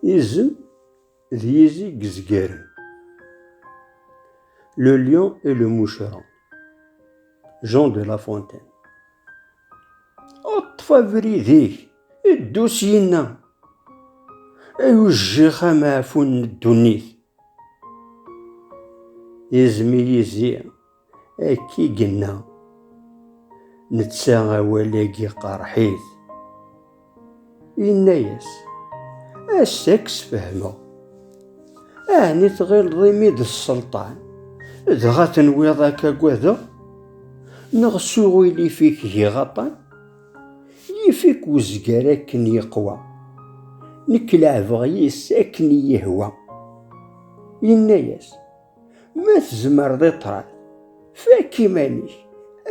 Izem d yizi gzegaren. Le lion et le moucheron. Jean de La Fontaine. اطف ابريديك ادو سينا ايوجيخ معفون الدنيت. يزمي يزي اكي قلنا نتساغى ولاقي قرحيت. يناياس السكس فهمه اني تغير ضميد السلطان دغا تنوي ذاك قواذا نغسو اللي فيك هي غطان يفيك وزقار أكن يقوى نكلع بغيس أكن يهوى. يناياس ما تزمر ذي طراد فاكي مانيش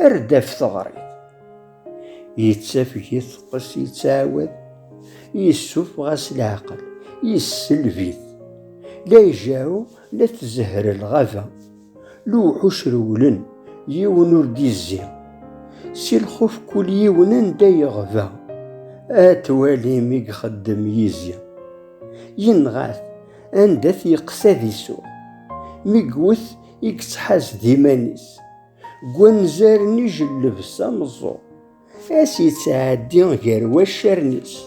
أردف ثغريت. يتسافك يثقس يتعاود يسوف غاس العقل يسلفيت. لا يجاو لا تزهر الغابة لوحوش رولن يون ورديزي سي الخوف كل يونن دا يغفى اتوالي مي خدم يزي. ينغاث اندث يقسى ذي سوق مي قوث يكتحاس ديمانيس قوانزار نجلب سامزو اسي تعدي غير وشرنيس.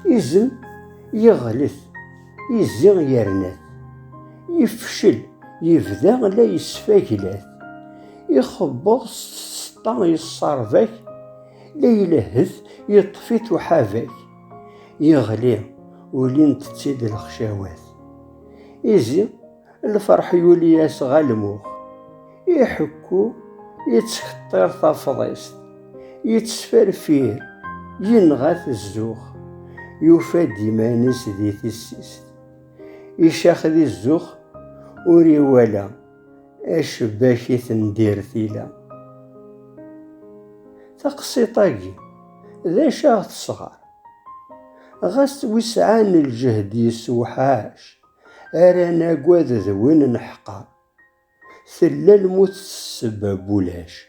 يزم يغلث يزيغ يرنث يفشل يفدا لا يسفاكلات يخبط سطا يصرفك لا يلهث يطفي وحافك يغلي ولين تتسيد الخشاوات. يزي الفرح يولي ياسغى الموخ يحكو يتخطر تفضيست يتسفر فيه ينغاث الزوخ يوفى ديمانس ذي تسيست يشاخ ذي الزوخ وري ولا اش باكي تندير ثيلا. تقسيطاكي ذا شاغ الصغار غاس وسعان الجهد يسوحاش ارانا قواد ذوين نحقا ثلا الموت السبب ولاش.